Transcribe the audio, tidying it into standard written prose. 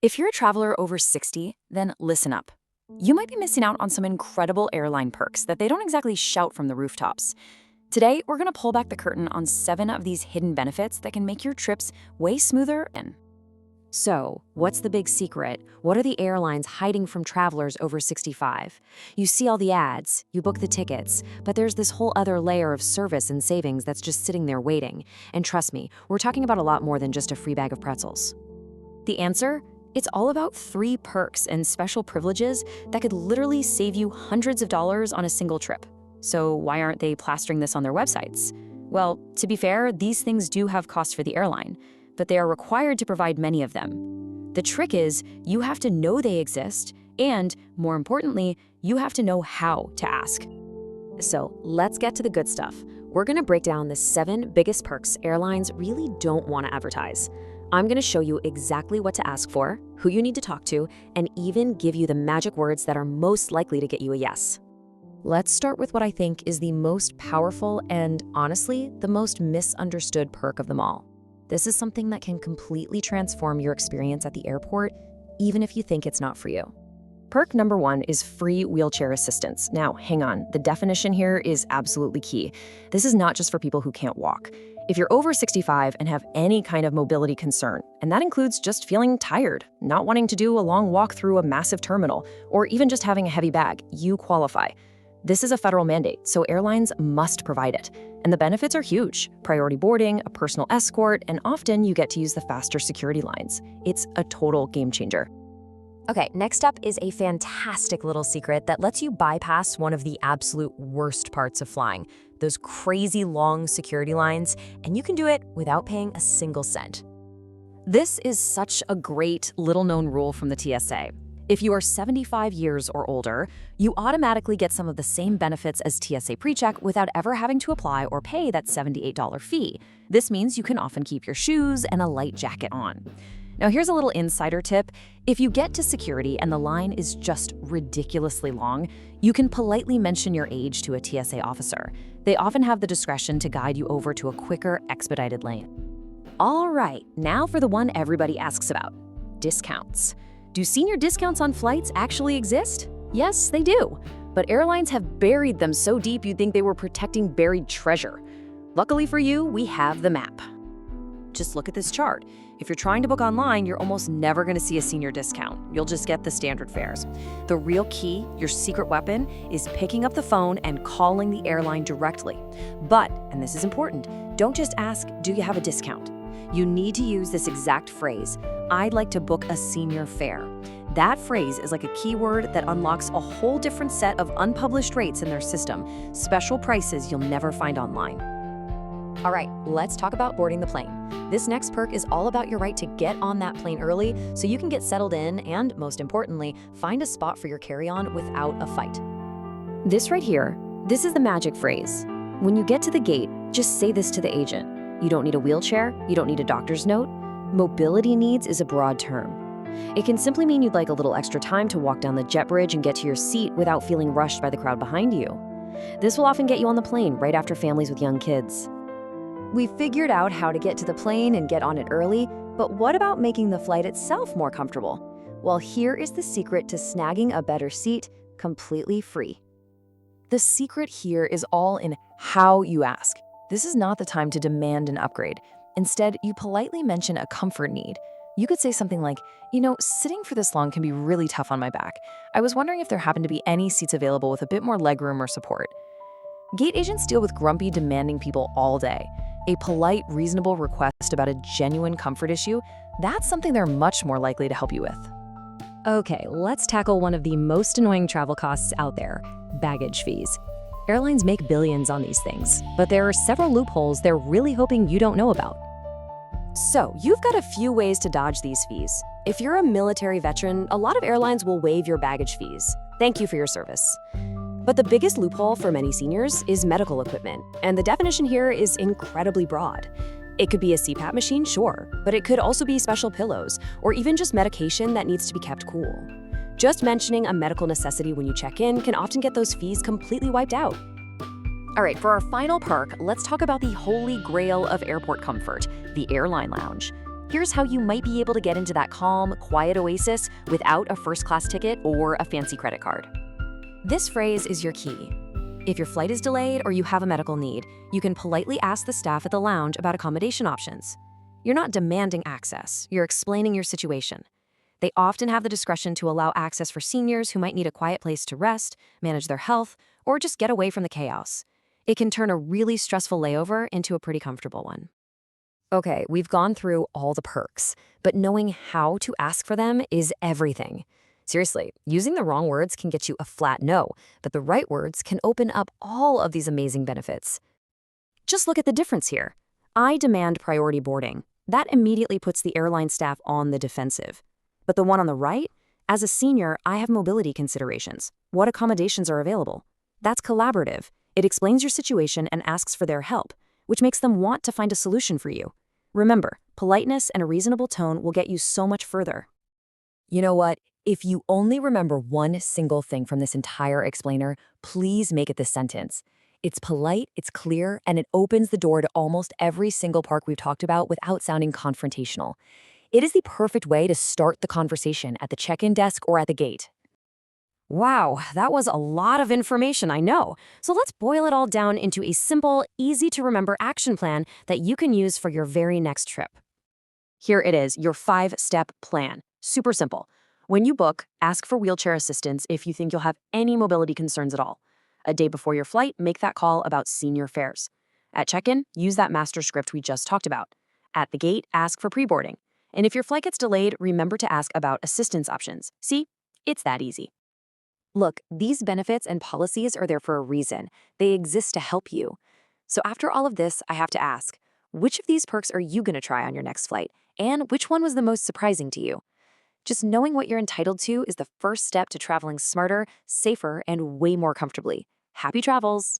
If you're a traveler over 60, then listen up. You might be missing out on some incredible airline perks that they don't exactly shout from the rooftops. Today, we're going to pull back the curtain on 7 of these hidden benefits that can make your trips way smoother and... So, what's the big secret? What are the airlines hiding from travelers over 65? You see all the ads, you book the tickets, but there's this whole other layer of service and savings that's just sitting there waiting. And trust me, we're talking about a lot more than just a free bag of pretzels. The answer? It's all about 3 perks and special privileges that could literally save you hundreds of dollars on a single trip. So why aren't they plastering this on their websites? Well, to be fair, these things do have costs for the airline, but they are required to provide many of them. The trick is, you have to know they exist, and, more importantly, you have to know how to ask. So, let's get to the good stuff. We're going to break down the 7 biggest perks airlines really don't want to advertise. I'm going to show you exactly what to ask for, who you need to talk to, and even give you the magic words that are most likely to get you a yes. Let's start with what I think is the most powerful and, honestly, the most misunderstood perk of them all. This is something that can completely transform your experience at the airport, even if you think it's not for you. Perk number 1 is free wheelchair assistance. Now, hang on, the definition here is absolutely key. This is not just for people who can't walk. If you're over 65 and have any kind of mobility concern, and that includes just feeling tired, not wanting to do a long walk through a massive terminal, or even just having a heavy bag, you qualify. This is a federal mandate, so airlines must provide it. And the benefits are huge. Priority boarding, a personal escort, and often you get to use the faster security lines. It's a total game changer. Okay, next up is a fantastic little secret that lets you bypass one of the absolute worst parts of flying, those crazy long security lines, and you can do it without paying a single cent. This is such a great little-known rule from the TSA. If you are 75 years or older, you automatically get some of the same benefits as TSA PreCheck without ever having to apply or pay that $78 fee. This means you can often keep your shoes and a light jacket on. Now, here's a little insider tip. If you get to security and the line is just ridiculously long, you can politely mention your age to a TSA officer. They often have the discretion to guide you over to a quicker, expedited lane. All right, now for the one everybody asks about: discounts. Do senior discounts on flights actually exist? Yes, they do. But airlines have buried them so deep you'd think they were protecting buried treasure. Luckily for you, we have the map. Just look at this chart. If you're trying to book online, you're almost never going to see a senior discount. You'll just get the standard fares. The real key, your secret weapon, is picking up the phone and calling the airline directly. But, and this is important, don't just ask, do you have a discount? You need to use this exact phrase: I'd like to book a senior fare. That phrase is like a keyword that unlocks a whole different set of unpublished rates in their system, special prices you'll never find online. All right, let's talk about boarding the plane. This next perk is all about your right to get on that plane early so you can get settled in and, most importantly, find a spot for your carry-on without a fight. This right here, this is the magic phrase. When you get to the gate, just say this to the agent. You don't need a wheelchair, you don't need a doctor's note. Mobility needs is a broad term. It can simply mean you'd like a little extra time to walk down the jet bridge and get to your seat without feeling rushed by the crowd behind you. This will often get you on the plane right after families with young kids. We figured out how to get to the plane and get on it early, but what about making the flight itself more comfortable? Well, here is the secret to snagging a better seat completely free. The secret here is all in how you ask. This is not the time to demand an upgrade. Instead, you politely mention a comfort need. You could say something like, sitting for this long can be really tough on my back. I was wondering if there happened to be any seats available with a bit more legroom or support. Gate agents deal with grumpy, demanding people all day. A polite, reasonable request about a genuine comfort issue, that's something they're much more likely to help you with. Okay, let's tackle one of the most annoying travel costs out there: baggage fees. Airlines make billions on these things, but there are several loopholes they're really hoping you don't know about. So, you've got a few ways to dodge these fees. If you're a military veteran, a lot of airlines will waive your baggage fees. Thank you for your service. But the biggest loophole for many seniors is medical equipment, and the definition here is incredibly broad. It could be a CPAP machine, sure, but it could also be special pillows, or even just medication that needs to be kept cool. Just mentioning a medical necessity when you check in can often get those fees completely wiped out. All right, for our final perk, let's talk about the holy grail of airport comfort, the airline lounge. Here's how you might be able to get into that calm, quiet oasis without a first-class ticket or a fancy credit card. This phrase is your key. If your flight is delayed or you have a medical need, you can politely ask the staff at the lounge about accommodation options. You're not demanding access, you're explaining your situation. They often have the discretion to allow access for seniors who might need a quiet place to rest, manage their health, or just get away from the chaos. It can turn a really stressful layover into a pretty comfortable one. Okay, we've gone through all the perks, but knowing how to ask for them is everything. Seriously, using the wrong words can get you a flat no, but the right words can open up all of these amazing benefits. Just look at the difference here. I demand priority boarding. That immediately puts the airline staff on the defensive. But the one on the right? As a senior, I have mobility considerations. What accommodations are available? That's collaborative. It explains your situation and asks for their help, which makes them want to find a solution for you. Remember, politeness and a reasonable tone will get you so much further. You know what? If you only remember one single thing from this entire explainer, please make it this sentence. It's polite, it's clear, and it opens the door to almost every single park we've talked about without sounding confrontational. It is the perfect way to start the conversation at the check-in desk or at the gate. Wow, that was a lot of information, I know. So let's boil it all down into a simple, easy-to-remember action plan that you can use for your very next trip. Here it is, your 5-step plan. Super simple. When you book, ask for wheelchair assistance if you think you'll have any mobility concerns at all. A day before your flight, make that call about senior fares. At check-in, use that master script we just talked about. At the gate, ask for pre-boarding. And if your flight gets delayed, remember to ask about assistance options. See? It's that easy. Look, these benefits and policies are there for a reason. They exist to help you. So after all of this, I have to ask, which of these perks are you going to try on your next flight? And which one was the most surprising to you? Just knowing what you're entitled to is the first step to traveling smarter, safer, and way more comfortably. Happy travels!